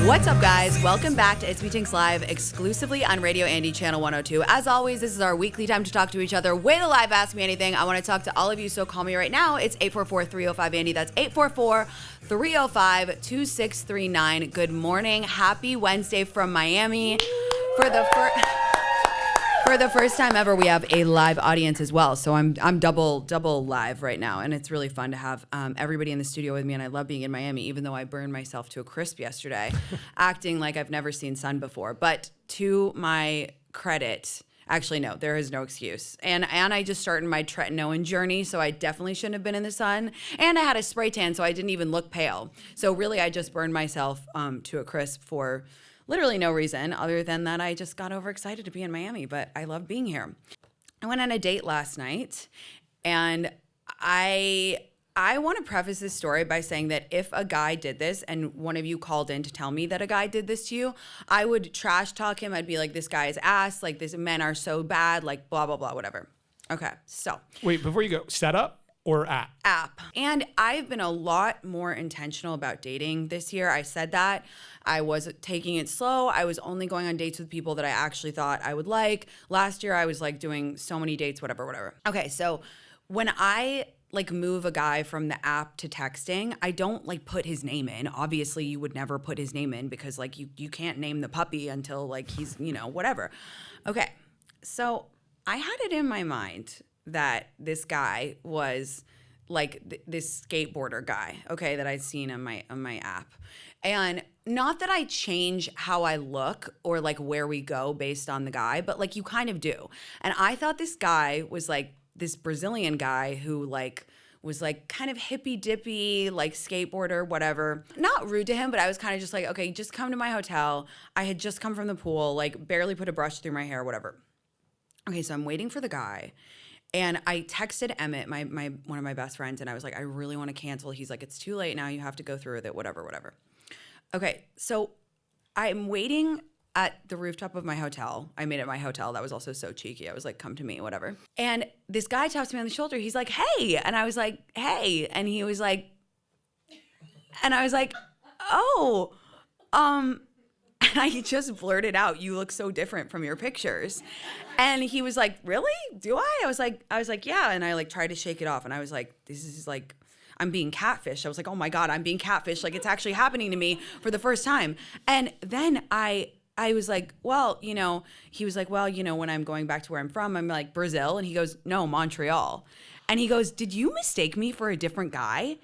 What's up, guys? Welcome back to It's Me Tinx Live, exclusively on Radio Andy Channel 102. As always, this is our weekly time to talk to each other. Way to live Ask Me Anything. I want to talk to all of you, so call me right now. It's 844-305-ANDY. That's 844-305-2639. Good morning. Happy Wednesday from Miami. For the first time ever, we have a live audience as well. So I'm double live right now, and it's really fun to have everybody in the studio with me. And I love being in Miami, even though I burned myself to a crisp yesterday, acting like I've never seen sun before. But to my credit, actually no, there is no excuse. And I just started my tretinoin journey, so I definitely shouldn't have been in the sun. And I had a spray tan, so I didn't even look pale. So really, I just burned myself to a crisp for literally no reason other than that I just got overexcited to be in Miami, but I love being here. I went on a date last night, and I want to preface this story by saying that if a guy did this and one of you called in to tell me that a guy did this to you, I would trash talk him. I'd be like, this guy is ass, like this men are so bad, like blah, blah, blah, whatever. Okay, so. Wait, before you go, set up or app? App. And I've been a lot more intentional about dating this year. I said that. I was taking it slow. I was only going on dates with people that I actually thought I would like. Last year, I was like doing so many dates, whatever. Okay, so when I like move a guy from the app to texting, I don't like put his name in. Obviously, you would never put his name in because like you can't name the puppy until like he's, whatever. Okay, so I had it in my mind that this guy was like this skateboarder guy, okay, that I'd seen on my app. And not that I change how I look or like where we go based on the guy, but like you kind of do. And I thought this guy was like this Brazilian guy who like was like kind of hippy dippy, like skateboarder, whatever. Not rude to him, but I was kind of just like, okay, just come to my hotel. I had just come from the pool, like barely put a brush through my hair, whatever. Okay, so I'm waiting for the guy. And I texted Emmett, my one of my best friends, and I was like, I really want to cancel. He's like, it's too late now. You have to go through with it, whatever. Okay, so I'm waiting at the rooftop of my hotel. I made it my hotel. That was also so cheeky. I was like, come to me, whatever. And this guy taps me on the shoulder. He's like, hey. And I was like, hey. And he was like, and I was like, oh, and I just blurted out, you look so different from your pictures. And he was like, really? Do I? I was like, yeah. And I like tried to shake it off. And I was like, this is like, I'm being catfished. I was like, oh my God, I'm being catfished. Like it's actually happening to me for the first time. And then I was like, well, he was like, well, when I'm going back to where I'm from, I'm like, Brazil. And he goes, no, Montreal. And he goes, did you mistake me for a different guy?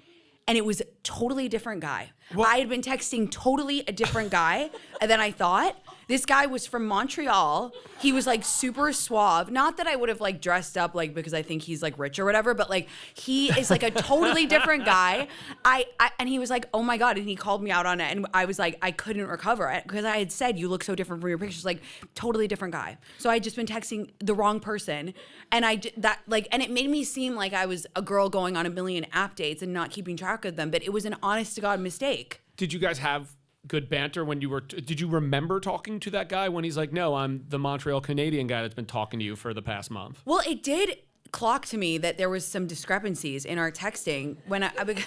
And it was a totally different guy. What? I had been texting totally a different guy than I thought. This guy was from Montreal. He was like super suave. Not that I would have like dressed up like because I think he's like rich or whatever, but like he is like a totally different guy. And he was like, oh my God. And he called me out on it. And I was like, I couldn't recover because I had said, you look so different from your pictures, like totally different guy. So I had just been texting the wrong person. And and it made me seem like I was a girl going on a million app dates and not keeping track of them. But it was an honest to God mistake. Did you guys have good banter when you were, did you remember talking to that guy when he's like, no, I'm the Montreal Canadian guy that's been talking to you for the past month? Well, it did clock to me that there was some discrepancies in our texting when because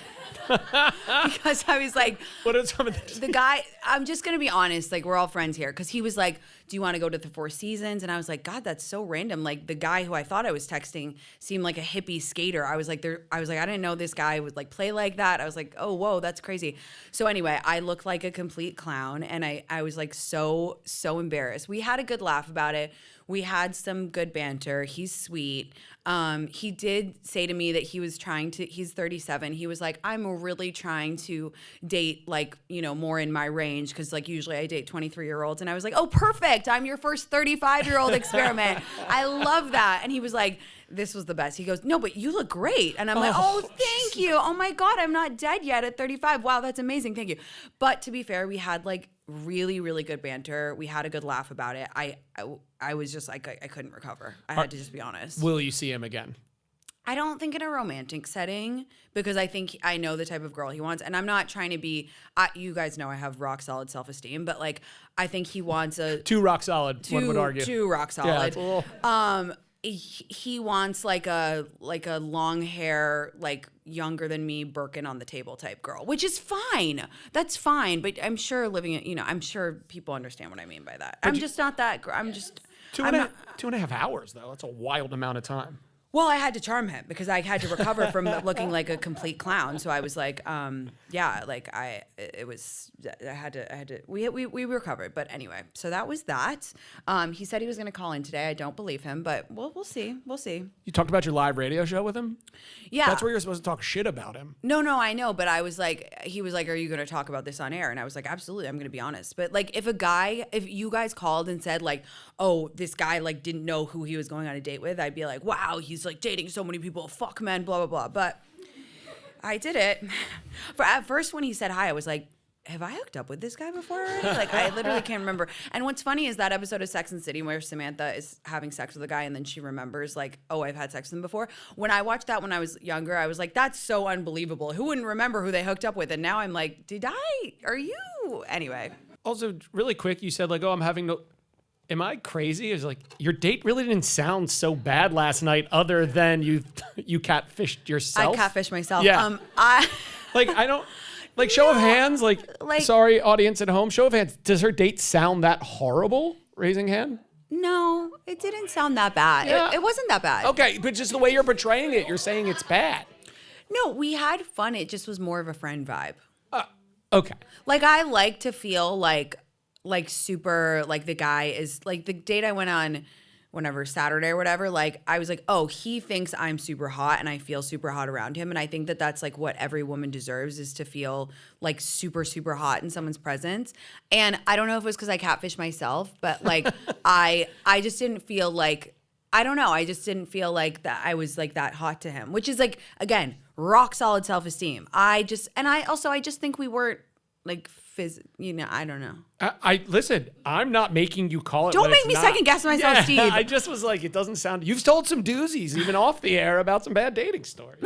I was like, what are some of the guy, I'm just going to be honest, like we're all friends here. Cause he was like, do you want to go to the Four Seasons? And I was like, God, that's so random. Like the guy who I thought I was texting seemed like a hippie skater. I was like, I didn't know this guy would like play like that. I was like, oh, whoa, that's crazy. So anyway, I looked like a complete clown and I was like, so embarrassed. We had a good laugh about it. We had some good banter. He's sweet. He did say to me that he's 37. He was like, I'm really trying to date like, more in my range. Cause like usually I date 23-year-olds. And I was like, oh, perfect. I'm your first 35-year-old experiment. I love that. And he was like, this was the best. He goes, no, but you look great. And I'm like, oh, thank you. Oh my God, I'm not dead yet at 35. Wow, that's amazing. Thank you. But to be fair, we had like really, really good banter. We had a good laugh about it. I was just like, I couldn't recover. I had to just be honest. Will you see him again? I don't think in a romantic setting because I think I know the type of girl he wants. And I'm not trying to be, you guys know I have rock solid self-esteem, but like, I think he wants too rock solid, one would argue. Too rock solid. Yeah, he wants like a long hair, like younger than me, Birkin on the table type girl, which is fine. That's fine. But I'm sure I'm sure people understand what I mean by that. I'm just not that. I'm just 2.5 hours though. That's a wild amount of time. Well, I had to charm him because I had to recover from looking like a complete clown. So I was like, we recovered. But anyway, so that was that. He said he was going to call in today. I don't believe him, but we'll see. We'll see. You talked about your live radio show with him? Yeah. That's where you're supposed to talk shit about him. No, I know. But I was like, he was like, are you going to talk about this on air? And I was like, absolutely. I'm going to be honest. But like, if you guys called and said like, oh, this guy like didn't know who he was going on a date with, I'd be like, wow, he's like dating so many people, fuck men, blah blah blah. But I did it. At first when he said hi, I was like, have I hooked up with this guy before already? Like, I literally can't remember. And what's funny is that episode of Sex and the City where Samantha is having sex with a guy and then she remembers like, oh, I've had sex with him before. When I watched that when I was younger, I was like, that's so unbelievable. Who wouldn't remember who they hooked up with? And now I'm like, are you? Anyway. Also, really quick, you said like, oh, I'm having no... Am I crazy? It's like your date really didn't sound so bad last night, other than you catfished yourself. I catfished myself. Yeah. I don't like show of hands. Like, sorry, audience at home. Show of hands. Does her date sound that horrible? Raising hand. No, it didn't sound that bad. Yeah. It wasn't that bad. Okay, but just the way you're portraying it, you're saying it's bad. No, we had fun. It just was more of a friend vibe. Okay. Like I like to feel like super, like the guy is like the date I went on whenever Saturday or whatever, like I was like, oh, he thinks I'm super hot and I feel super hot around him. And I think that that's like what every woman deserves, is to feel like super, super hot in someone's presence. And I don't know if it was because I catfished myself, but like I just didn't feel like, I don't know. I just didn't feel like that I was like that hot to him, which is like, again, rock solid self-esteem. I just think we weren't like, I don't know. Listen, I'm not making you call it. Don't make me second guess myself, Steve. I just was like, it doesn't sound. You've told some doozies, even off the air, about some bad dating stories.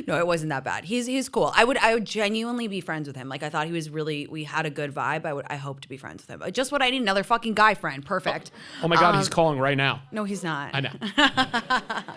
No, it wasn't that bad. He's cool. I would genuinely be friends with him. Like I thought he was really. We had a good vibe. I hope to be friends with him. Just what I need, another fucking guy friend. Perfect. Oh my God, he's calling right now. No, he's not. I know.